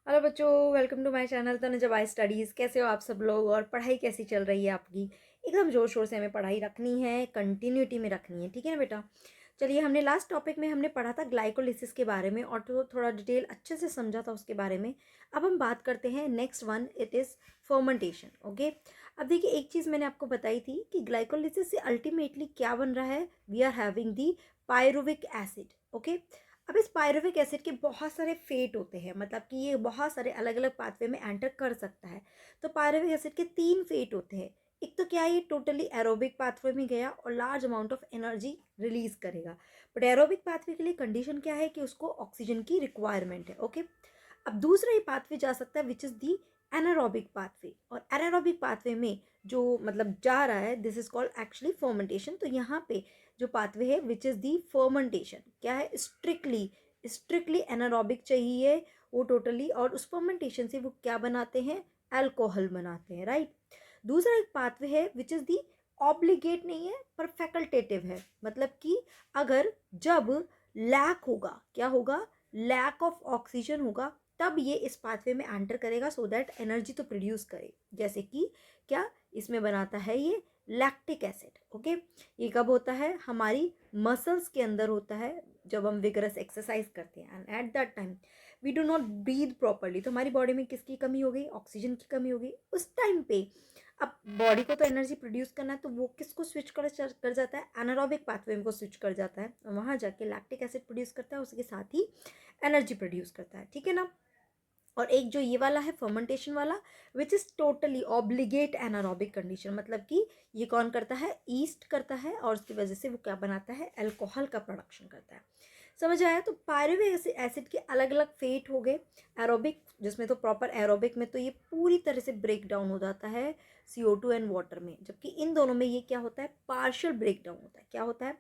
Hello बच्चों, welcome to my channel Tanuja by studies. कैसे हो आप सब लोग और पढ़ाई कैसी चल रही है आपकी? एकदम ज़ोर शोर से हमें पढ़ाई रखनी है, कंटिन्यूटी में रखनी है, ठीक है ना बेटा? चलिए, हमने लास्ट टॉपिक में हमने पढ़ा था ग्लाइकोलिसिस के बारे में और तो थोड़ा डिटेल अच्छे से समझा था उसके बारे में। अब हम बात करते हैं next one, it is fermentation. Okay, अब देखिए, एक चीज़ मैंने आपको बताई थी कि ग्लाइकोलिसिस से अल्टीमेटली क्या बन रहा है। We are having the pyruvic acid. Okay, अब इस पायरुविक एसिड के बहुत सारे फेट होते हैं, मतलब कि ये बहुत सारे अलग अलग पाथवे में एंटर कर सकता है। तो पायरुविक एसिड के तीन फेट होते हैं। एक तो क्या है, ये टोटली एरोबिक पाथवे में गया और large amount of energy release करेगा। बट एरोबिक पाथवे के लिए कंडीशन क्या है कि उसको ऑक्सीजन की रिक्वायरमेंट है। ओके, अब दूसरा ही पाथवे जा सकता है which is the anaerobic pathway, और एनारोबिक पाथवे में जो मतलब जा रहा है, this is called actually fermentation. तो यहाँ पे जो पाथवे है विच इज़ दी फर्मेंटेशन, क्या है, स्ट्रिक्टली स्ट्रिक्टली एनारोबिक चाहिए वो टोटली, और उस फर्मेंटेशन से वो क्या बनाते हैं, अल्कोहल बनाते हैं, राइट। दूसरा एक पाथवे है विच इज़ दी ऑब्लिगेट नहीं है पर फैकल्टेटिव है, मतलब कि अगर जब लैक होगा, क्या होगा, लैक ऑफ ऑक्सीजन होगा, तब ये इस पाथवे में एंटर करेगा सो दैट एनर्जी तो प्रोड्यूस करे। जैसे कि क्या इसमें बनाता है ये लैक्टिक एसिड। ओके, ये कब होता है, हमारी मसल्स के अंदर होता है जब हम विगरस एक्सरसाइज करते हैं, and at that time we do not breathe properly. तो हमारी बॉडी में किसकी कमी हो गई, ऑक्सीजन की कमी हो गई उस टाइम पे। अब बॉडी को तो एनर्जी प्रोड्यूस करना है, तो वो किसको स्विच कर जाता है, एनारोबिक पाथवे को स्विच कर जाता है, और वहाँ जाके लैक्टिक एसिड प्रोड्यूस करता है, उसके साथ ही एनर्जी प्रोड्यूस करता है, ठीक है ना। और एक जो ये वाला है फर्मेंटेशन वाला, which is totally obligate anaerobic condition, मतलब कि ये कौन करता है, ईस्ट करता है, और उसकी वजह से वो क्या बनाता है, अल्कोहल का प्रोडक्शन करता है। समझ आया? तो पायरुविक एसिड के अलग अलग फेट हो गए। एरोबिक जिसमें तो प्रॉपर एरोबिक में तो ये पूरी तरह से ब्रेक डाउन हो जाता है CO2 एंड वाटर में, जबकि इन दोनों में ये क्या होता है, पार्शियल ब्रेक डाउन होता है। क्या होता है,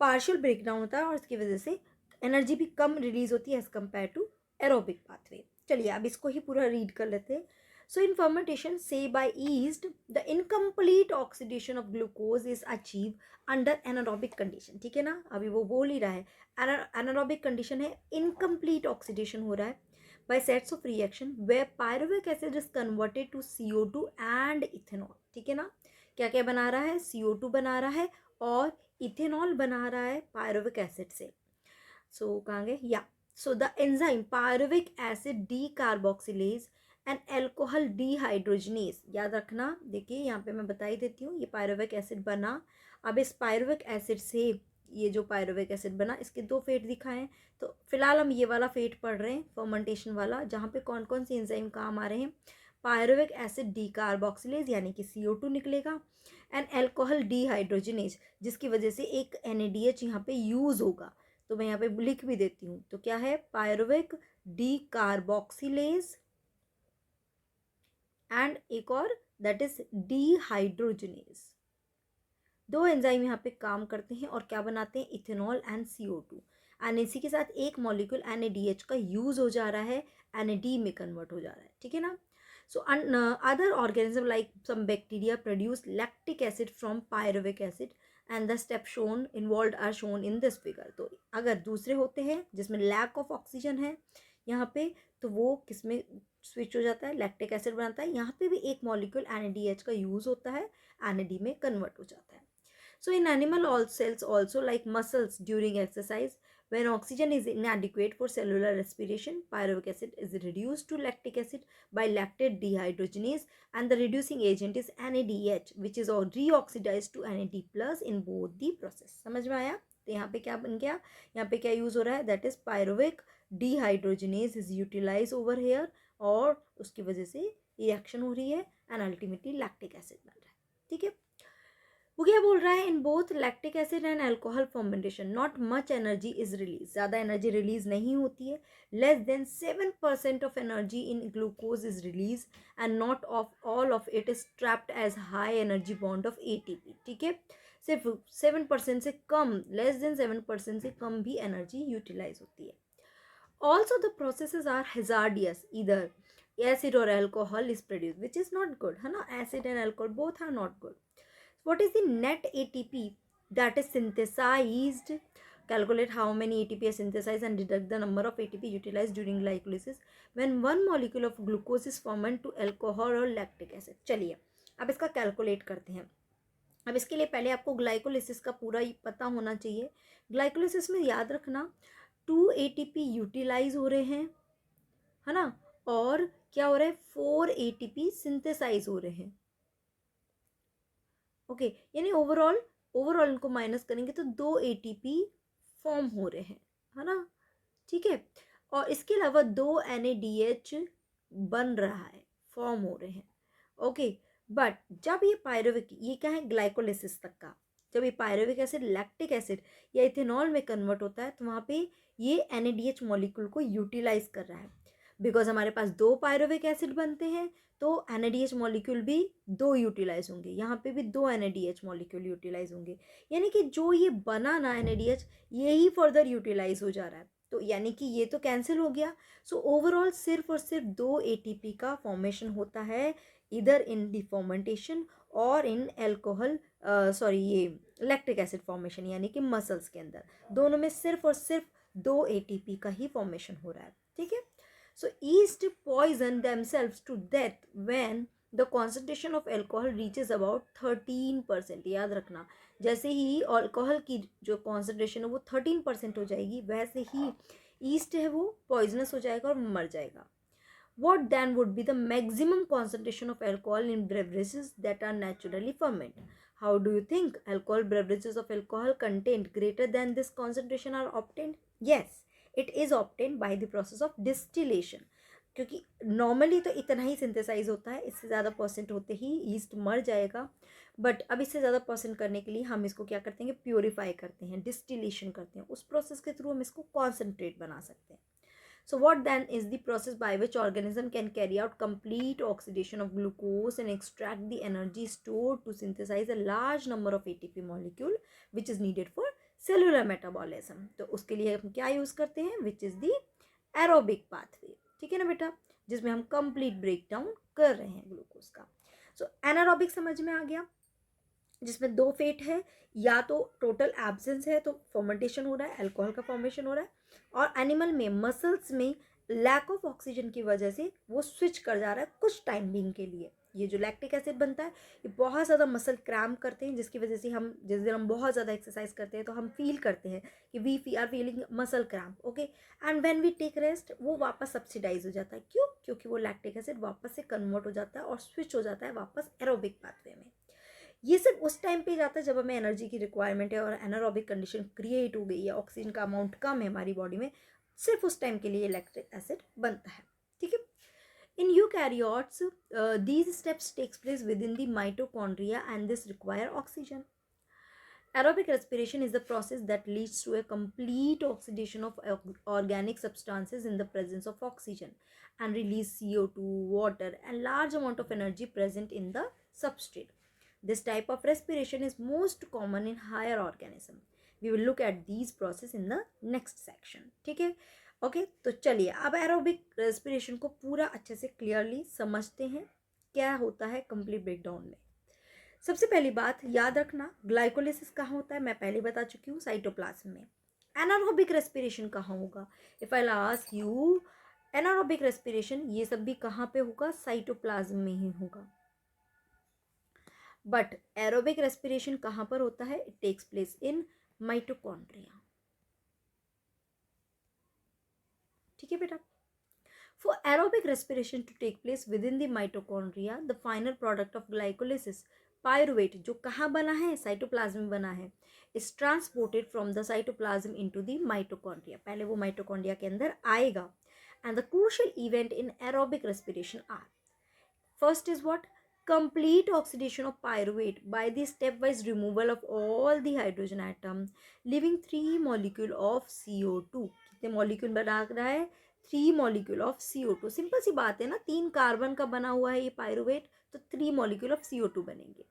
पार्शियल ब्रेक डाउन होता है, और इसकी वजह से एनर्जी भी कम रिलीज होती है as compare to aerobic pathway. चलिए, अब इसको ही पूरा रीड कर लेते हैं। सो इन फर्मेंटेशन से by yeast the incomplete oxidation of glucose is achieve under anaerobic condition, ठीक है ना। अभी वो बोल ही रहा है, एनारोबिक कंडीशन है, इनकम्प्लीट ऑक्सीडेशन हो रहा है by sets of reaction where pyruvic acid is converted to CO2 and ethanol, ठीक है ना। क्या क्या बना रहा है, CO2 बना रहा है और इथेनॉल बना रहा है पायरुविक एसिड से। सो कहाँ गए, या so the enzyme pyruvic acid D carboxylase and alcohol dehydrogenase, याद रखना। देखिए यहाँ पे मैं बता ही देती हूँ, ये पायरुविक एसिड बना। अब इस पायरुविक एसिड से ये जो पायरुविक एसिड बना, इसके दो फेट दिखाए हैं। तो फिलहाल हम ये वाला फेट पढ़ रहे हैं, फर्मेंटेशन वाला, जहाँ पे कौन कौन सी एंजाइम काम आ रहे हैं। पायरुविक एसिड डी कार्बोक्सिलेज यानी कि CO2 निकलेगा, एंड एल्कोहल डीहाइड्रोजनेज जिसकी वजह से एक NADH यहाँ पे यूज होगा। तो मैं यहाँ पे लिख भी देती हूँ, तो क्या है, पायरुविक डी कार्बोक्सिलेज एंड एक और दैट इज डीहाइड्रोजनेज। दो एंजाइम यहाँ पे काम करते हैं और क्या बनाते हैं, इथेनॉल एंड CO2, एंड इसी के साथ एक मॉलिक्यूल NADH का यूज हो जा रहा है, NAD में कन्वर्ट हो जा रहा है, ठीक है ना। So other organism like some bacteria produce lactic acid from pyruvic acid and the step shown involve are shown in this figure. तो अगर दूसरे होते हैं जिसमें लैक ऑफ ऑक्सीजन है यहाँ पे, तो वो किस में स्विच हो जाता है, लैक्टिक एसिड बनाता है। यहाँ पे भी एक मॉलिक्यूल NADH का यूज होता है, NAD में कन्वर्ट हो जाता है। So in animal all cells also like muscles during exercise, when oxygen is inadequate for cellular respiration, pyruvic acid is reduced to lactic acid by lactate dehydrogenase, and the reducing agent is NADH which is reoxidized to NAD plus in both the process. समझ में आया? तो यहाँ पे क्या बन गया, यहाँ पे क्या यूज हो रहा है, that is pyruvic dehydrogenase is utilized over here, और उसकी वजह से रिएक्शन हो रही है एंड अल्टीमेटली लैक्टिक एसिड बन रहा है, ठीक है। वो क्या बोल रहा है, in both lactic acid and alcohol fermentation not much energy is release, ज़्यादा एनर्जी रिलीज नहीं होती है, less than 7% of energy in glucose is release and not of all of it is trapped as high energy bond of ATP, ठीक है। सिर्फ 7% से कम, less than 7% से कम भी एनर्जी यूटिलाइज होती है। Also the processes are hazardous, either acid or alcohol is produced, which is not good, है ना। acid and alcohol both are not good. What is the net ATP that is synthesized Calculate how many ATP are synthesized and deduct the number of ATP utilized during glycolysis when one molecule of glucose is formed to alcohol or lactic acid. चलिए अब इसका calculate करते हैं. अब इसके लिए पहले आपको ग्लाइकोलिसिस का पूरा पता होना चाहिए. ग्लाइकोलिसिस में याद रखना 2 ATP यूटिलाइज हो रहे हैं, है ना, और क्या हो रहा है 4 ATP सिंथेसाइज हो रहे हैं. ओके, यानी ओवरऑल इनको माइनस करेंगे तो 2 ATP फॉर्म हो रहे हैं, है ना. ठीक है, और इसके अलावा 2 NADH बन रहा है, फॉर्म हो रहे हैं. ओके, बट जब ये पायरुविक, ये क्या है ग्लाइकोलिसिस तक का, जब ये पायरुविक एसिड लैक्टिक एसिड या इथेनॉल में कन्वर्ट होता है तो वहाँ पे ये NADH मॉलिक्यूल को यूटिलाइज कर रहा है. बिकॉज हमारे पास 2 पायरुविक एसिड बनते हैं तो NADH मॉलिक्यूल भी 2 यूटिलाइज होंगे. यहाँ पे भी 2 NADH मॉलिक्यूल यूटिलाइज होंगे, यानी कि जो ये बना ना NADH, ये ही फर्दर यूटिलाइज हो जा रहा है. तो यानी कि ये तो कैंसिल हो गया. सो ओवरऑल सिर्फ और सिर्फ 2 ATP का फॉर्मेशन होता है, इधर इन दी फर्मेंटेशन और इन एल्कोहल ये लैक्टिक एसिड फॉर्मेशन, यानी कि मसल्स के अंदर. दोनों में सिर्फ और सिर्फ 2 ATP का ही फॉर्मेशन हो रहा है. ठीक है. So yeast poison themselves to death when the concentration of alcohol reaches about 13%. याद रखना, जैसे ही अल्कोहल की जो कॉन्सेंट्रेशन है वो 13% हो जाएगी, वैसे ही ईस्ट है वो पॉइजनस हो जाएगा और मर जाएगा. What then would be the maximum concentration of alcohol in beverages that are naturally fermented? How do you think alcohol beverages of alcohol content greater than this concentration are obtained? Yes, it is obtained by the process of distillation. क्योंकि normally तो इतना ही synthesise होता है, इससे ज़्यादा percent होते ही east मर जाएगा. बट अब इससे ज़्यादा परसेंट करने के लिए हम इसको क्या करते हैं, प्योरीफाई करते हैं, डिस्टिलेशन करते हैं. उस प्रोसेस के थ्रू हम इसको कॉन्सेंट्रेट बना सकते हैं. So what then is the process by which organism can carry out complete oxidation of glucose and extract the energy stored to synthesize a large number of ATP molecule which is needed for cellular metabolism? तो उसके लिए हम क्या use करते हैं, which is the aerobic pathway. ठीक है ना बेटा, जिसमें हम complete breakdown कर रहे हैं ग्लूकोज का. So anaerobic समझ में आ गया, जिसमें 2 फेट है, या तो टोटल एब्सेंस है तो फर्मेंटेशन हो रहा है, अल्कोहल का फॉर्मेशन हो रहा है, और एनिमल में मसल्स में लैक ऑफ ऑक्सीजन की वजह से वो स्विच कर जा रहा है कुछ टाइम बीइंग के लिए. ये जो लैक्टिक एसिड बनता है ये बहुत ज़्यादा मसल क्रैम्प करते हैं, जिसकी वजह से हम जिस दिन हम बहुत ज़्यादा एक्सरसाइज करते हैं तो हम फील करते हैं कि we are feeling muscle cramp. Okay, and when we take rest वो वापस सब्सिडाइज हो जाता है. क्यों? क्योंकि वो लैक्टिक एसिड वापस से कन्वर्ट हो जाता है और स्विच हो जाता है वापस एरोबिक पाथवे में. ये सिर्फ उस टाइम पे जाता है जब हमें एनर्जी की रिक्वायरमेंट है और एनारोबिक कंडीशन क्रिएट हो गई है, ऑक्सीजन का अमाउंट कम है हमारी बॉडी में, सिर्फ उस टाइम के लिए लैक्टिक एसिड बनता है. ठीक है. In eukaryotes these steps takes place within the mitochondria and this require oxygen. Aerobic respiration is the process that leads to a complete oxidation of organic substances in the presence of oxygen and release CO2, water and large amount of energy present in the substrate. This type of respiration is most common in higher organisms. We will look at these processes in the next section. ठीक है. Okay, तो चलिए अब aerobic respiration को पूरा अच्छे से clearly समझते हैं क्या होता है कंप्लीट ब्रेकडाउन में. सबसे पहली बात याद रखना, ग्लाइकोलिसिस कहाँ होता है, मैं पहले बता चुकी हूँ, साइटोप्लाज्म में. एनारोबिक रेस्पिरेशन कहाँ होगा, if I ask you anaerobic respiration, ये सब भी कहाँ पे होगा, साइटोप्लाज्म में ही होगा. बट एरोबिक रेस्पिरेशन कहाँ पर होता है, it takes place in mitochondria. ठीक है बेटा. For aerobic respiration to take place within the mitochondria, the final product of glycolysis, pyruvate, जो कहाँ बना है, साइटोप्लाज्म में बना है, is transported from the cytoplasm into the mitochondria. पहले वो माइटोकॉन्ड्रिया के अंदर आएगा. And the crucial event in aerobic respiration are, first is what, complete oxidation of pyruvate by the stepwise removal of all the hydrogen atom, leaving 3 molecule of CO2. कितने molecule बना रहा है, 3 molecule of CO2. Simple सी बात है ना, 3 carbon का बना हुआ है ये पायरुवेट, तो 3 molecule of CO2 बनेंगे.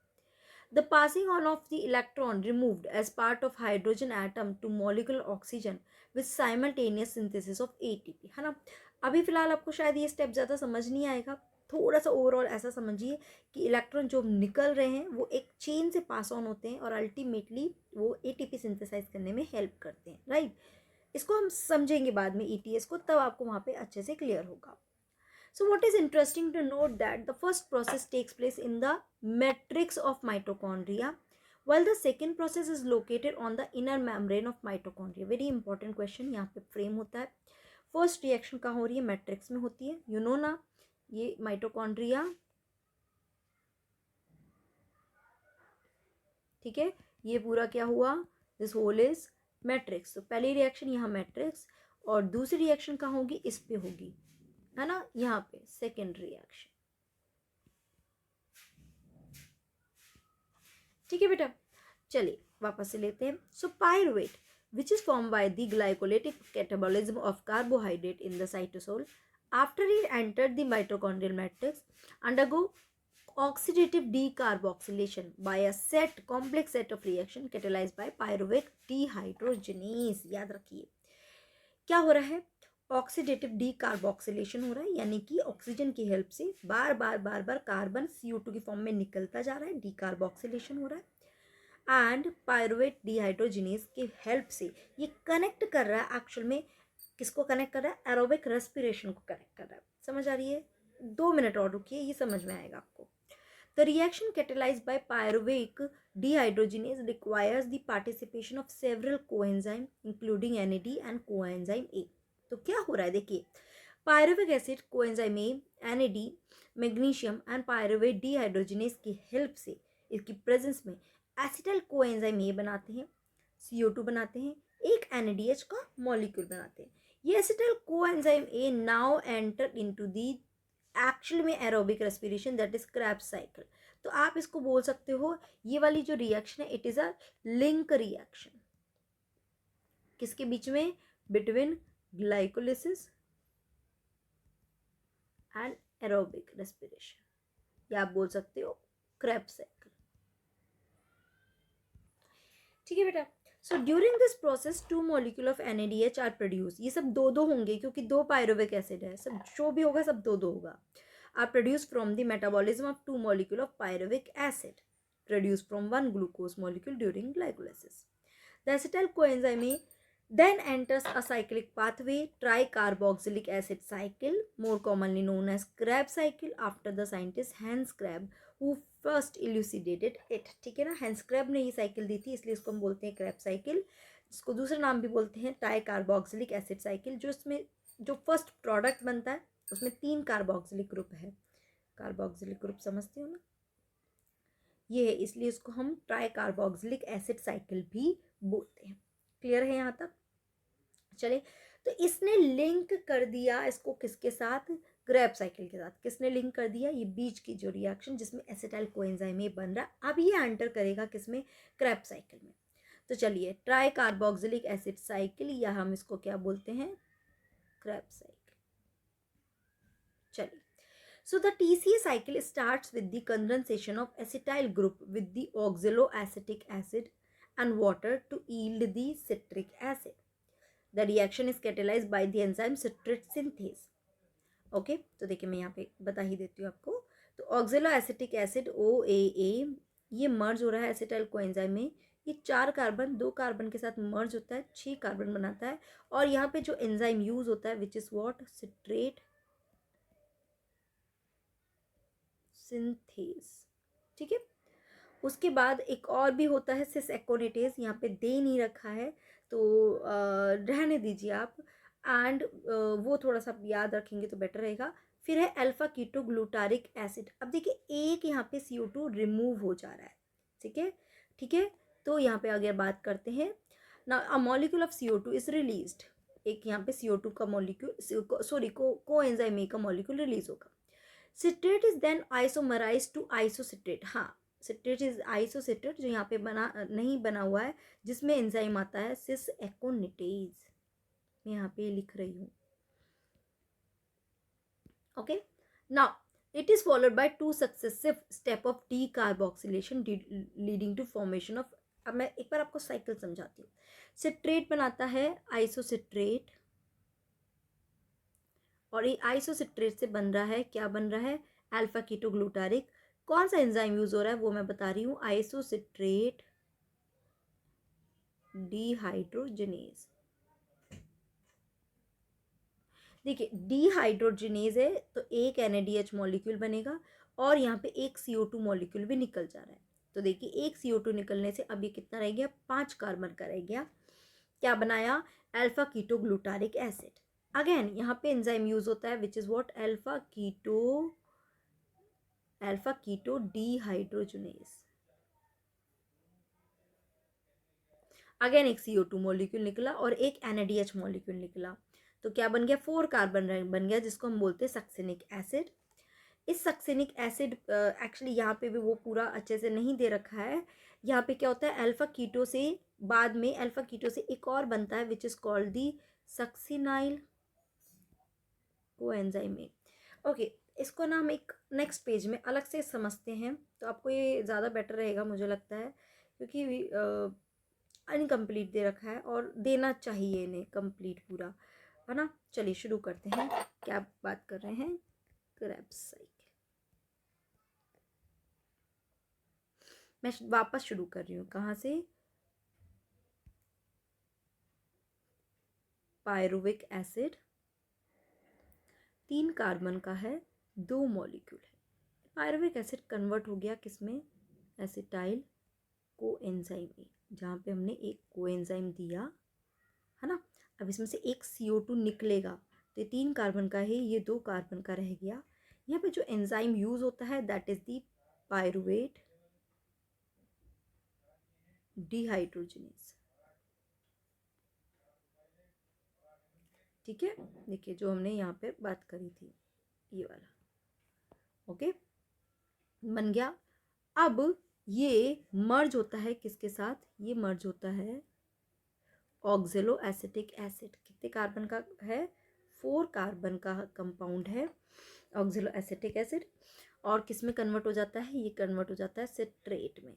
The passing on of the electron removed as part of hydrogen atom to molecular oxygen with simultaneous synthesis of ATP, है ना. अभी फिलहाल आपको शायद ये स्टेप ज़्यादा समझ नहीं आएगा, थोड़ा सा ओवरऑल ऐसा समझिए कि इलेक्ट्रॉन जो निकल रहे हैं वो एक चेन से पास ऑन होते हैं और अल्टीमेटली वो एटीपी सिंथेसाइज करने में हेल्प करते हैं, राइट। इसको हम समझेंगे बाद में ईटीएस को, तब आपको वहाँ पे अच्छे से क्लियर होगा. So what is interesting to note that the first process takes place in the matrix of mitochondria, while the second process is located on the inner membrane of mitochondria. Very important question यहाँ पे frame होता है. First reaction कहाँ हो रही है? Matrix में होती है, यू नो ना, ये माइटोकॉन्ड्रिया, ठीक है. ये पूरा क्या हुआ? This whole is matrix. तो पहली रिएक्शन यहाँ मैट्रिक्स और दूसरी रिएक्शन कहाँ होगी? इस पे होगी, है ना, यहाँ पे सेकेंड रिएक्शन. ठीक है बेटा, चलिए वापस से लेते हैं. सो pyruvate which is formed by the glycolytic catabolism of carbohydrate in the cytosol after it entered the mitochondrial matrix undergo oxidative decarboxylation by a complex set of reaction catalyzed by pyruvate dehydrogenase. याद रखिए क्या हो रहा है? Oxidative decarboxylation हो रहा है, यानी कि ऑक्सीजन की हेल्प से बार बार कार्बन CO2 की फॉर्म में निकलता जा रहा है, डीकार्बोक्सिलेशन हो रहा है. एंड पायरुवेट डिहाइड्रोजिनेज की हेल्प से ये कनेक्ट कर रहा है, एक्चुअल में किसको कनेक्ट कर रहा है? एरोबिक रेस्पिरेशन को कनेक्ट कर रहा है. समझ आ रही है? 2 मिनट और रुकिए, ये समझ में आएगा आपको. The reaction catalysed by pyruvate dehydrogenase requires the participation of several coenzyme including NAD and coenzyme A. तो क्या हो रहा है? देखिए, pyruvic acid, coenzyme A, NAD, magnesium and pyruvate dehydrogenase की हेल्प से इसकी प्रेजेंस में एसिटाइल कोएंजाइम A बनाते हैं, CO2 बनाते हैं, एक NADH का मॉलिक्यूल बनाते हैं. ये acetyl coenzyme A now enter into the actual में aerobic respiration, that is Krebs cycle. तो आप इसको बोल सकते हो ये वाली जो रिएक्शन है it is a link reaction. किसके बीच में? Between glycolysis and aerobic respiration, या आप बोल सकते हो क्रेब्स साइकिल. ठीक है बेटा. So during this process 2 molecule of NADH are produce. ये सब दो दो होंगे क्योंकि 2 पायरुविक एसिड है, सब जो भी होगा सब दो दो होगा. Are produce from the metabolism of 2 molecule of pyruvic acid produce from 1 glucose molecule during glycolysis. The acetyl coenzyme A then enters a cyclic pathway, tricarboxylic acid cycle, more commonly known as Krebs cycle, after the scientist Hans Krebs who first elucidated it. ठीक है ना, hence crab ने ये cycle दी थी, इसलिए इसको हम बोलते हैं क्रेब साइकिल. इसको दूसरा नाम भी बोलते हैं ट्राइकार्बोक्सिलिक एसिड साइकिल. जो इसमें जो फर्स्ट प्रोडक्ट बनता है उसमें 3 कार्बोक्सिलिक ग्रुप है. कार्बोक्सिलिक ग्रुप समझते हो ना, ये है, इसलिए इसको हम ट्राइकार्बोक्सिलिक एसिड साइकिल भी बोलते हैं. क्लियर है यहाँ तक? चले, तो इसने लिंक कर दिया इसको किसके साथ? ग्रेब साइकिल के साथ. किसने लिंक कर दिया? ये बीच की जो रिएक्शन जिसमें एसिटाइल कोएंजाइम A बन रहा है, अब ये एंटर करेगा किसमें? क्रेब साइकिल में. तो चलिए, ट्राई कार्बोक्सिलिक एसिड साइकिल, या हम इसको क्या बोलते हैं? Krebs cycle. चलिए, so the TCA cycle starts with the condensation of acetyl group with the oxaloacetic acid and water to yield the citric acid. The reaction is catalyzed by the enzyme citrate synthase. Okay, तो देखिए मैं यहाँ पे बता ही देती हूँ आपको. तो ऑक्जेलोएसिटिक एसिड OAA ये मर्ज हो रहा है एसिटाइल कोएंजाइम में. ये 4 कार्बन 2 कार्बन के साथ मर्ज होता है, 6 कार्बन बनाता है. और यहाँ पे जो एंजाइम यूज होता है which is what? Citrate synthase. ठीक है. उसके बाद एक और भी होता है सिस एकोनेटेज, यहाँ पे दे नहीं रखा है तो रहने दीजिए आप. एंड वो थोड़ा सा याद रखेंगे तो बेटर रहेगा. फिर है अल्फा कीटो ग्लूटारिक एसिड. अब देखिए एक यहाँ पे CO2 रिमूव हो जा रहा है. ठीक है, ठीक है. तो यहाँ पे अगर बात करते हैं ना, a molecule of CO2 is released. एक यहाँ पे CO2 का मॉलिक्यूल, सॉरी, कोएंजाइम A का मॉलिक्यूल रिलीज होगा. Citrate is then isomerise to isocitrate. हाँ, सिट्रेट इज आइसोसिट्रेट जो यहाँ पे नहीं बना हुआ है, जिसमें एंजाइम आता है सिस एकोनिटेज. मैं यहाँ पे लिख रही हूँ. Okay, now it is followed by 2 successive step of decarboxylation leading to formation of. अब मैं एक बार आपको साइकिल समझाती हूँ. सिट्रेट बनाता है आइसोसिट्रेट और ये आइसोसिट्रेट से बन रहा है, क्या बन रहा है? Alpha keto glutaric. कौन सा एंजाइम यूज हो रहा है वो मैं बता रही हूँ, आइसोसिट्रेट डिहाइड्रोजिनेज। देखिए डिहाइड्रोजिनेज है तो एक NADH मॉलिक्यूल बनेगा और यहाँ पे एक CO2 मॉलिक्यूल भी निकल जा रहा है। तो देखिए एक CO2 निकलने से अब ये कितना रह गया, 5 कार्बन का रह गया। क्या बनाया, alpha keto glutaric acid. Again यहाँ पे एंजाइम यूज होता है which is what, alpha keto dehydrogenase. Again एक CO2 मॉलिक्यूल निकला और एक NADH मॉलिक्यूल निकला, तो क्या बन गया, 4 कार्बन बन गया जिसको हम बोलते हैं सक्सिनिक एसिड। इस सक्सिनिक एसिड एक्चुअली यहाँ पे भी वो पूरा अच्छे से नहीं दे रखा है। यहाँ पे क्या होता है, अल्फा कीटो से बाद में अल्फा कीटो से एक और बनता है which is called the succinyl coenzyme. Okay, इसको ना हम एक नेक्स्ट पेज में अलग से समझते हैं तो आपको ये ज़्यादा बेटर रहेगा मुझे लगता है, क्योंकि इनकम्प्लीट दे रखा है और देना चाहिए इन्हें कंप्लीट पूरा, है ना। चलिए शुरू करते हैं, क्या बात कर रहे हैं, क्रेब्स साइकिल। मैं वापस शुरू कर रही हूँ, कहाँ से, पायरुविक एसिड 3 कार्बन का है, 2 मॉलिक्यूल है। पायरुविक एसिड कन्वर्ट हो गया किसमें, एसिटाइल कोएंजाइम में, जहाँ पे हमने एक कोएंजाइम दिया, है ना। अब इसमें से एक CO2 निकलेगा तो ये 3 कार्बन का है, ये 2 कार्बन का रह गया। यहाँ पे जो एंजाइम यूज होता है that is the pyruvate dehydrogenase. ठीक है, देखिए जो हमने यहाँ पे बात करी थी ये वाला, ओके बन गया। अब ये मर्ज होता है किसके साथ, ये मर्ज होता है ऑक्जेलो एसिटिक एसिड। कितने कार्बन का है, 4 कार्बन का कंपाउंड है ऑक्जेलो एसिटिक एसिड। और किस में कन्वर्ट हो जाता है, ये कन्वर्ट हो जाता है सिट्रेट में।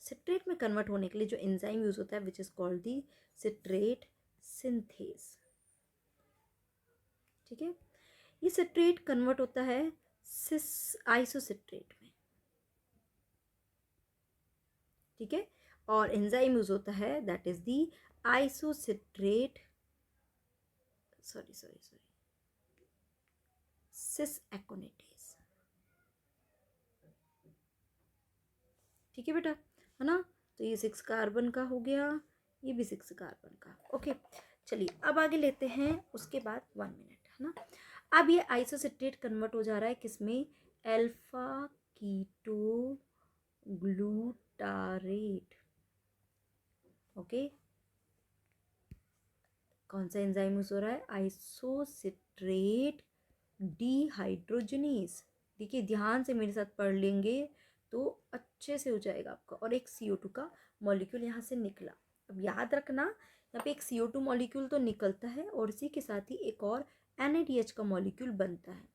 सिट्रेट में कन्वर्ट होने के लिए जो एंजाइम यूज होता है which is called the citrate synthase. ठीक है, ये सिट्रेट कन्वर्ट होता है सिस आइसोसिट्रेट में। ठीक है, और एंजाइम यूज होता है that is the isocitrate sorry cis aconitase. ठीक है बेटा, है ना। तो ये 6 कार्बन का हो गया, ये भी 6 कार्बन का। ओके चलिए अब आगे लेते हैं, उसके बाद 1 मिनट, है ना। अब ये आइसोसिट्रेट कन्वर्ट हो जा रहा है किसमें, अल्फा कीटो ग्लूटारेट। ओके, कौन सा एंजाइम यूज हो रहा है, आइसोसिट्रेट डिहाइड्रोजिनेज। देखिए ध्यान से मेरे साथ पढ़ लेंगे तो अच्छे से हो जाएगा आपका। और एक CO2 का मॉलिक्यूल यहाँ से निकला। अब याद रखना यहाँ पे एक CO2 मॉलिक्यूल तो निकलता है और इसी के साथ ही एक और NADH का मॉलिक्यूल बनता है।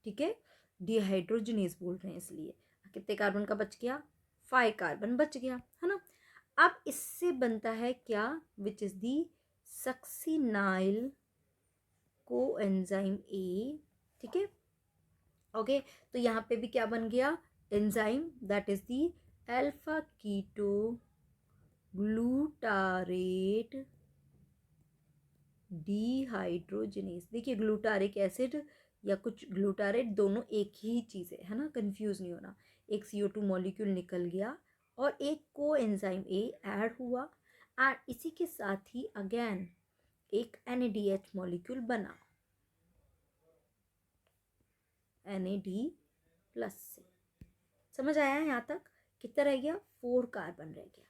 ठीक है, डिहाइड्रोजिनेज बोल रहे हैं इसलिए। कितने कार्बन का बच गया, 5 कार्बन बच गया, है ना। अब इससे बनता है क्या, which is the succinyl coenzyme A. ठीक है, ओके तो यहाँ पे भी क्या बन गया, enzyme that is the alpha keto glutarate dehydrogenase. देखिए ग्लूटारिक एसिड या कुछ ग्लूटारेट दोनों एक ही चीज़ है ना, कंफ्यूज नहीं होना। एक CO2 मॉलिक्यूल निकल गया और एक को एंजाइम ए ऐड हुआ, एंड इसी के साथ ही अगेन एक NADH मॉलिक्यूल बना, NAD प्लस से। समझ आया यहाँ तक, कितना रह गया, 4 कार्बन रह गया।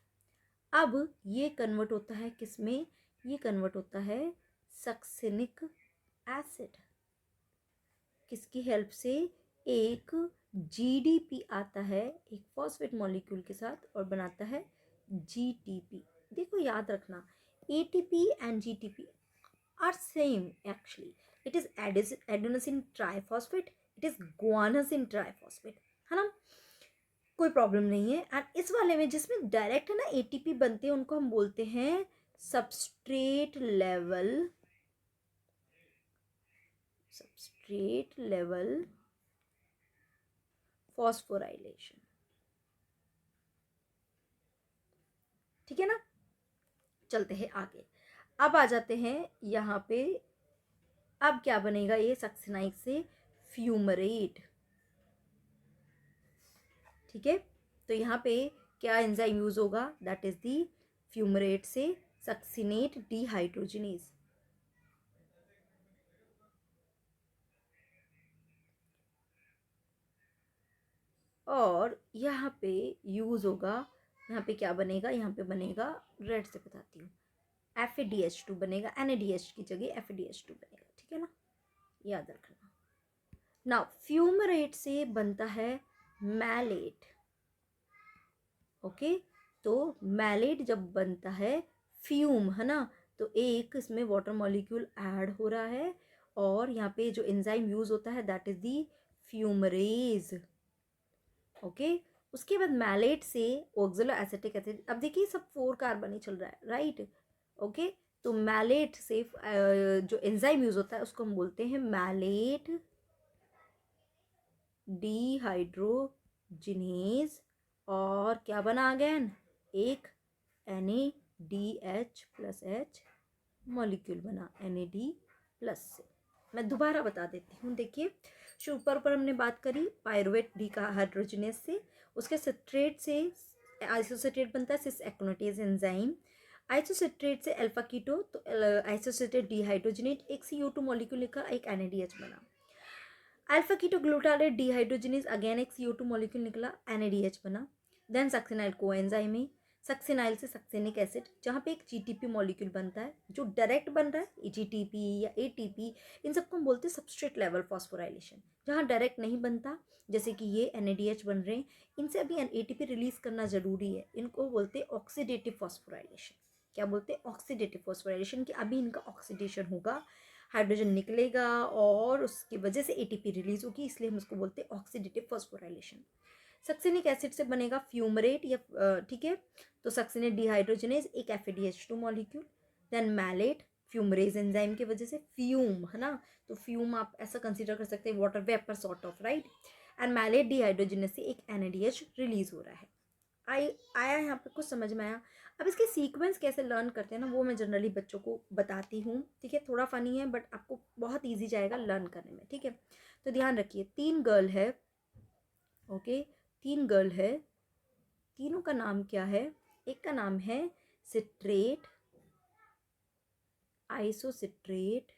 अब ये कन्वर्ट होता है किसमें, ये कन्वर्ट होता है सक्सिनिक एसिड। किसकी हेल्प से, एक GDP आता है एक फॉस्फेट मॉलिक्यूल के साथ और बनाता है GTP। देखो याद रखना, ATP and GTP are same actually. It is adenosine triphosphate, it is guanosine triphosphate, है ना। कोई प्रॉब्लम नहीं है। एंड इस वाले में जिसमें डायरेक्ट है ना ATP बनते हैं उनको हम बोलते हैं substrate level substrate level phosphorylation. ठीक है ना, चलते हैं आगे। अब आ जाते हैं यहाँ पे, अब क्या बनेगा ये सक्सिनाइक से फ्यूमरेट। ठीक है, तो यहाँ पे क्या एंजाइम यूज होगा, दैट इज दी फ्यूमरेट से सक्सिनेट डिहाइड्रोजिनेज। और यहाँ पे यूज होगा, यहाँ पे क्या बनेगा, यहाँ पे बनेगा, रेड से बताती हूँ, FADH2 बनेगा, NADH की जगह FADH2 बनेगा। ठीक है ना, याद रखना। नाउ फ्यूमरेट से बनता है मैलेट। ओके, तो मैलेट जब बनता है, फ्यूम है ना, तो एक इसमें वाटर मॉलिक्यूल ऐड हो रहा है, और यहाँ पे जो एंजाइम यूज होता है that is the fumarase. Okay, उसके बाद मैलेट से ऑक्सलो एसिटिक एसिड। अब देखिए सब 4 कार्बन ही चल रहा है, राइट। ओके, तो मैलेट से जो एंजाइम यूज होता है उसको हम बोलते हैं मैलेट डिहाइड्रोजिनेज। और क्या बना अगेन, एक NADH+H मॉलिक्यूल बना, NAD प्लस से। मैं दोबारा बता देती हूँ, देखिए ऊपर हमने बात करी पायरुवेट डिहाइड्रोजिनेज से, उसके सिट्रेट से आइसोसिट्रेट बनता है सिस एक्नोटेज एंजाइम। आइसोसिट्रेट से अल्फा कीटो, तो आइसोसिट्रेट डिहाइड्रोजिनेट, एक CO2 मॉलिक्यूल लिखा, एक NADH बना। Alpha keto glutarate dehydrogenase, again एक CO2 मॉलिक्यूल निकला, NADH बना। देन सक्सिनाइल कोएंजाइम है, सक्सिनाइल से सक्सिनिक एसिड, जहाँ पे एक GTP मॉलिक्यूल बनता है, जो डायरेक्ट बन रहा है GTP या ATP, इन सबको हम बोलते हैं सबस्ट्रेट लेवल फॉस्फोराइलेशन। जहाँ डायरेक्ट नहीं बनता, जैसे कि ये NADH बन रहे हैं, इनसे अभी ATP रिलीज करना जरूरी है, इनको बोलते हैं ऑक्सीडेटिव फॉस्फोराइलेशन। क्या बोलते हैं, ऑक्सीडेटिव फॉस्फोराइलेशन, कि अभी इनका ऑक्सीडेशन होगा, हाइड्रोजन निकलेगा और उसकी वजह से ATP रिलीज होगी, इसलिए हम उसको बोलते हैं ऑक्सीडेटिव फॉस्फोराइलेशन। सक्सिनिक एसिड से बनेगा फ्यूमरेट या ठीक है, तो सक्सिनेट डिहाइड्रोजिनेज, एक FADH2 molecule. Then malate, fumarase enzyme की वजह से फ्यूम है ना, तो फ्यूम आप ऐसा कंसीडर कर सकते हैं, water vapour sort of, right. And malate dehydrogenase से एक NADH रिलीज हो रहा है। आया यहाँ पे कुछ समझ में आया। अब इसके सीक्वेंस कैसे लर्न करते हैं ना, वो मैं जनरली बच्चों को बताती हूँ। ठीक है, थोड़ा फनी है बट आपको बहुत इजी जाएगा लर्न करने में। ठीक है, तो ध्यान रखिए, 3 गर्ल है। ओके, 3 गर्ल है, तीनों का नाम क्या है, एक का नाम है सिट्रेट, आइसोसिट्रेट,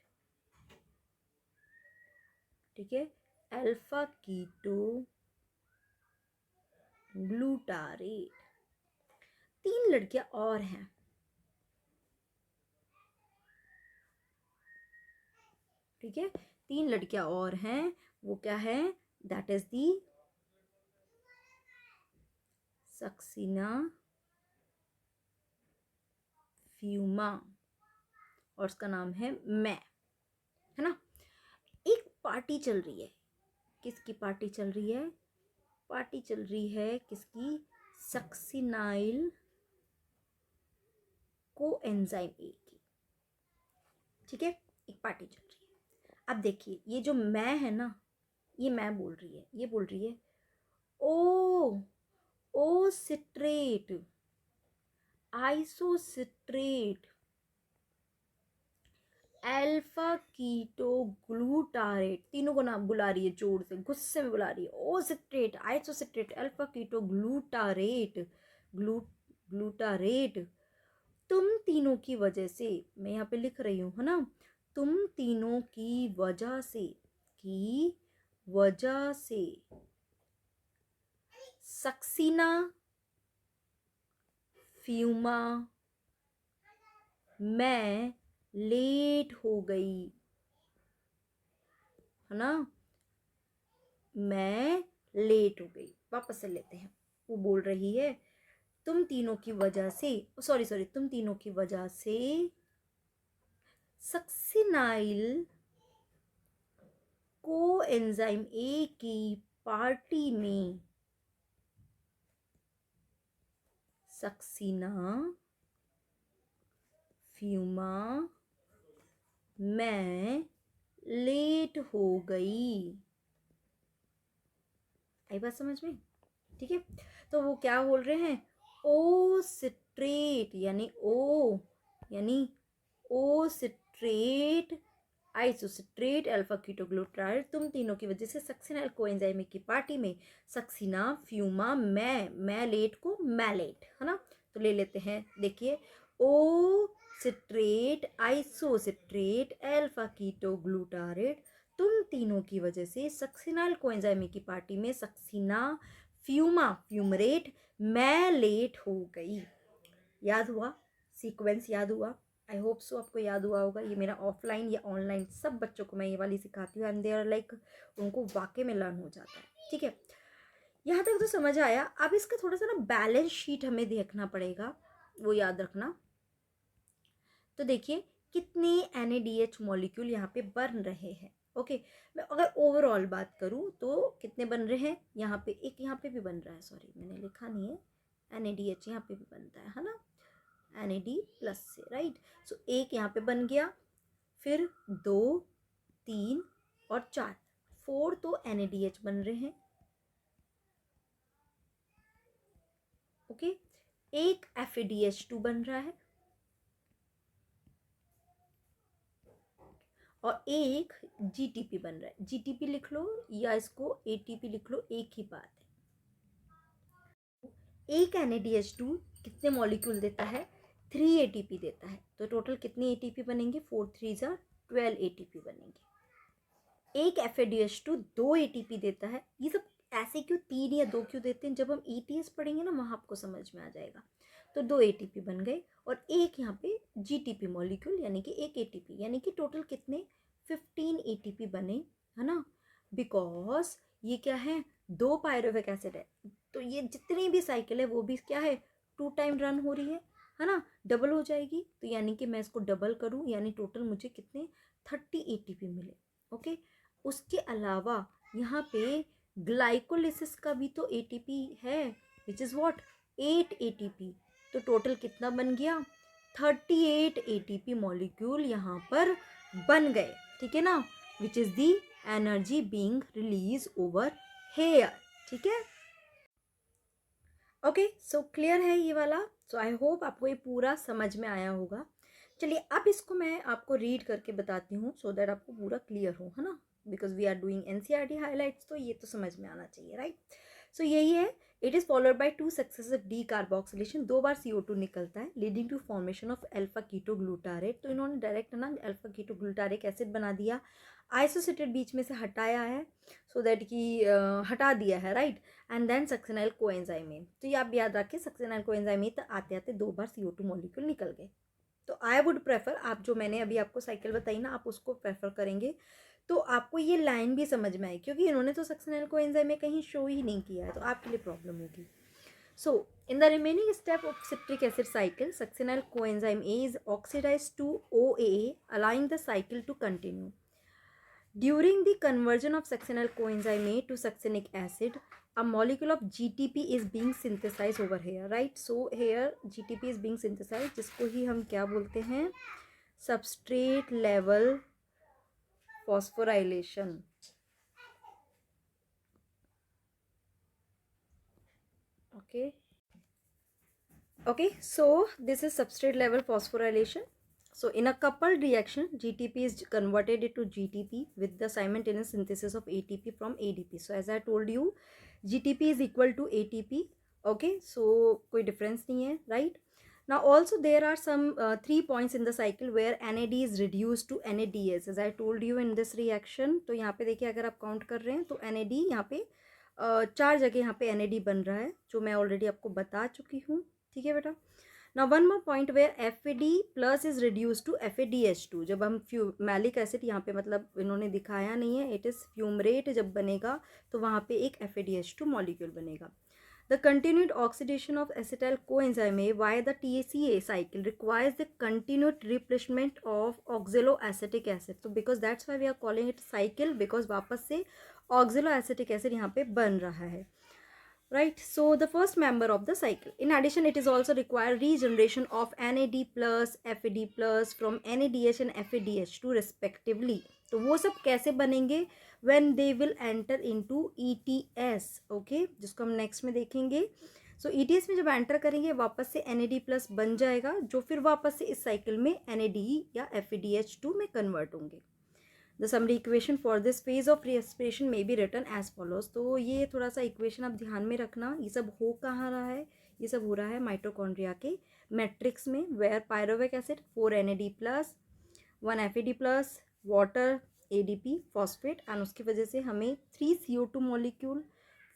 ठीक है, अल्फा कीटो ग्लूटारेट। 3 लड़कियां और हैं। ठीक है, 3 लड़कियां और हैं, वो क्या है, दैट इज दी सक्सीना, फ्यूमा, और उसका नाम है मैं, है ना। एक पार्टी चल रही है, किसकी पार्टी चल रही है, पार्टी चल रही है किसकी, सक्सिनाइल को एंजाइम ए की। ठीक है, एक पार्टी चल रही है। अब देखिए ये जो मैं है ना, ये मैं बोल रही है, ये बोल रही है ओ ओ citrate, isocitrate, alpha keto glutarate, तीनों को नाम बुला रही है, जोर से गुस्से में बुला रही है, ओ citrate, isocitrate, alpha keto glutarate, glutarate, तुम तीनों की वजह से, मैं यहाँ पे लिख रही हूँ है ना, तुम तीनों की वजह से, की वजह से सक्सीना, फ्यूमा, मैं लेट हो गई, है ना, मैं लेट हो गई। वापस से लेते हैं, वो बोल रही है तुम तीनों की वजह से, सॉरी सॉरी, तुम तीनों की वजह से सक्सिनाइल को एंजाइम ए की पार्टी में सक्सीना, फ्यूमा, मैं लेट हो गई। आई बात समझ में? ठीक है, तो वो क्या बोल रहे हैं, ओ सिट्रेट यानी ओ सिट्रेट आइसोसिट्रेट अल्फा कीटोग्लूटाराइड, तुम तीनों की वजह से सक्सिनाइल कोएंजाइम की पार्टी में सक्सीना फ्यूमा मैलेट को मैलेट, है ना। तो ले लेते हैं, देखिए, ओ सिट्रेट आइसोसिट्रेट अल्फा कीटोग्लूटाराइड, तुम तीनों की वजह से सक्सिनाइल कोएंजाइम की पार्टी में सक्सीना फ्यूमरेट मैलेट हो गई। याद हुआ? सीक्वेंस याद हुआ? आई होप सो आपको याद हुआ होगा। ये मेरा ऑफलाइन या ऑनलाइन सब बच्चों को मैं ये वाली सिखाती हूँ, एंड दे आर लाइक, उनको वाकई में लर्न हो जाता है। ठीक है, यहाँ तक तो समझ आया। अब इसका थोड़ा सा ना बैलेंस शीट हमें देखना पड़ेगा, वो याद रखना। तो देखिए कितने NADH मॉलिक्यूल यहाँ पे बन रहे हैं। ओके, मैं अगर ओवरऑल बात करूँ तो कितने बन रहे हैं, यहाँ पे एक, यहाँ पे भी बन रहा है, सॉरी मैंने लिखा नहीं है, NADH यहाँ पे भी बनता है ना, NAD प्लस से, राइट। सो एक यहाँ पे बन गया, फिर 2 3 और 4, 4 तो NADH बन रहे हैं। ओके, एक FADH2 बन रहा है और एक GTP बन रहा है। GTP लिख लो या इसको ATP लिख लो, एक ही बात है। एक NADH2 कितने मॉलिक्यूल देता है, 3 ATP देता है। तो टोटल कितनी ATP बनेंगे, 4 3 12 ATP बनेंगे। एक FADH2 2 ATP देता है। ये सब ऐसे क्यों 3 या 2 क्यों देते हैं, जब हम ETS पढ़ेंगे ना वहाँ आपको समझ में आ जाएगा। तो 2 ATP बन गए और एक यहाँ पे GTP मॉलिक्यूल यानी कि एक ATP, यानी कि टोटल कितने 15 ATP बने, है ना। बिकॉज ये क्या है, 2 पायरुविक एसिड है, तो ये जितनी भी साइकिल है वो भी क्या है, 2 टाइम रन हो रही है ना, डबल हो जाएगी। तो यानी कि मैं इसको डबल करूँ, यानी टोटल मुझे कितने 30 ATP मिले। ओके, उसके अलावा यहाँ पे ग्लाइकोलिसिस का भी तो ATP है, विच इज़ व्हाट 8 ATP। तो टोटल कितना बन गया, 38 ATP मॉलिक्यूल यहाँ पर बन गए। ठीक है ना, which is the energy being release over here. ठीक है, ओके, सो क्लियर है ये वाला। सो आई होप आपको ये पूरा समझ में आया होगा। चलिए अब इसको मैं आपको रीड करके बताती हूँ, सो दैट आपको पूरा क्लियर हो, है ना, because we are doing NCERT highlights, तो ये तो समझ में आना चाहिए, राइट। सो यही है, it is followed by 2 successive decarboxylation, 2 बार CO2 निकलता है, leading to formation of alpha ketoglutarate. तो इन्होंने डायरेक्ट ना अल्फा कीटोग्लूटारिक एसिड बना दिया, आइसोसिटेट बीच में से हटाया है, सो दैट कि हटा दिया है, right. And then succinyl coenzyme. तो ये आप याद रखिए, सक्सिनाइल कोएंजाइम तो आते आते 2 बार CO2 मॉलिक्यूल निकल गए। तो आई वुड प्रेफर, आप जो मैंने अभी आपको साइकिल बताई ना, आप उसको प्रेफर करेंगे तो आपको ये लाइन भी समझ में आए, क्योंकि इन्होंने तो सक्सिनाइल कोएंजाइम में कहीं शो ही नहीं किया है, तो आपके लिए प्रॉब्लम होगी। So, in the remaining step of citric acid cycle, succinyl coenzyme A is oxidized to OAA, allowing the cycle to continue. During the conversion of succinyl coenzyme A to succinic acid, a molecule of GTP is being synthesized over here, right? So here GTP is being synthesized, जिसको ही हम क्या बोलते हैं, substrate level phosphorylation. Okay, so this is substrate level phosphorylation. So in a coupled reaction, GTP is converted into GTP with the simultaneous synthesis of ATP from ADP. So as I told you, GTP is equal to ATP. Okay, so कोई difference नहीं है, right? Now also there are some 3 points in the cycle where NAD is reduced to NADS. As I told you in this reaction, तो यहाँ पे देखिए अगर आप count कर रहे हैं तो NAD यहाँ पे 4 जगह यहाँ पे NAD बन रहा है, जो मैं ऑलरेडी आपको बता चुकी हूँ। ठीक है बेटा। Now one more point where FAD plus is reduce to FADH2। जब हम मैलिक एसिड यहाँ पे मतलब इन्होंने दिखाया नहीं है, इट इज़ फ्यूमरेट जब बनेगा तो वहाँ पे एक FADH2 मॉलिक्यूल बनेगा। The continued oxidation of acetyl coenzyme A via the TCA cycle requires the continued replenishment of oxaloacetic acid. So because that's why we are calling it cycle, because वापस से oxaloacetic acid यहाँ पे बन रहा है, right? So the first member of the cycle. In addition, it is also require regeneration of NAD plus FAD plus from NADH and FADH2 respectively. तो वो सब कैसे बनेंगे? when they will enter into ETS, okay, जिसको हम next में देखेंगे. सो ETS में जब एंटर करेंगे वापस से NAD प्लस बन जाएगा, जो फिर वापस से इस साइकिल में NAD या FADH2 में कन्वर्ट होंगे. The summary equation for this phase of respiration may be written as follows. तो ये थोड़ा सा इक्वेशन आप ध्यान में रखना. ये सब हो कहाँ रहा है? ये सब हो रहा है माइटोकॉन्ड्रिया के मैट्रिक्स में, where pyruvic acid 4 NAD plus 1 FAD plus water ADP phosphate, and उसकी वजह से हमें 3 CO2 molecule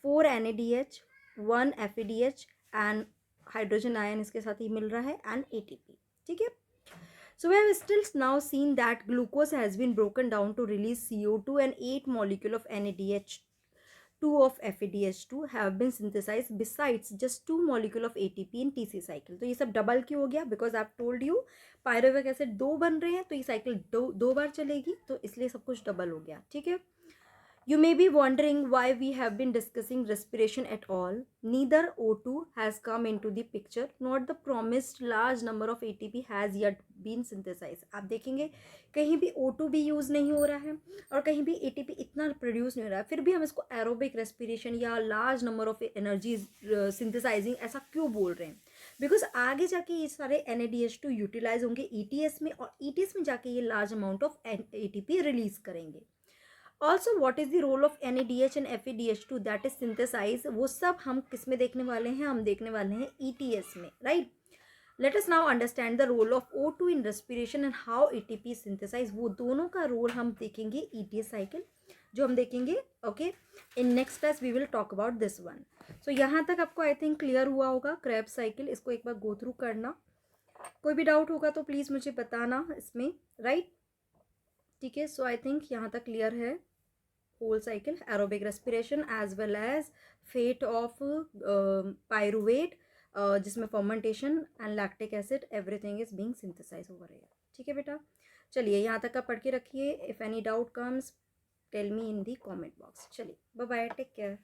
4 NADH 1 FADH and hydrogen ion इसके साथ ही मिल रहा है एंड ATP. ठीक है. So we have still now seen that glucose has been broken down to release CO2 and 8 molecule of NADH2 of FADH2 have been synthesized besides just 2 molecule of ATP in TC cycle. तो ये सब double क्यों हो गया? Because I've told you pyruvic acid 2 बन रहे हैं तो ये साइकिल दो बार चलेगी, तो इसलिए सब कुछ डबल हो गया. ठीक है. You may be wondering why we have been discussing respiration at all. Neither O2 has come into the picture, nor the promised large number of ATP has yet been synthesized. आप देखेंगे कहीं भी O2 भी use नहीं हो रहा है और कहीं भी ATP इतना प्रोड्यूस नहीं हो रहा है, फिर भी हम इसको एरोबिक रेस्पिरेशन या large number of energy synthesising ऐसा क्यों बोल रहे हैं? बिकॉज आगे जाके ये सारे NADH2 यूटिलाइज होंगे ETS में, और ETS में जाके ये large amount of ATP release करेंगे. Also what is the role of NADH and FADH2 that is synthesise, वो सब हम किस में देखने वाले हैं? हम देखने वाले हैं ETS में, right. Let us now understand the role of O2 in respiration and how ATP synthesise. वो दोनों का रोल हम देखेंगे ETS साइकिल जो हम देखेंगे. Okay, in next class we will talk about this one. So यहाँ तक आपको आई थिंक क्लियर हुआ होगा क्रेब्स साइकिल. इसको एक बार गो थ्रू करना. कोई भी डाउट होगा तो प्लीज़ मुझे बताना इसमें, राइट. ठीक है. सो आई थिंक यहाँ तक क्लियर है. whole cycle, aerobic respiration as well as fate of pyruvate जिसमें fermentation and lactic acid everything is being synthesized over here. ठीक है बेटा, चलिए यहाँ तक का पढ़ के रखिए. if any doubt comes tell me in the comment box. चलिए, bye bye, take care.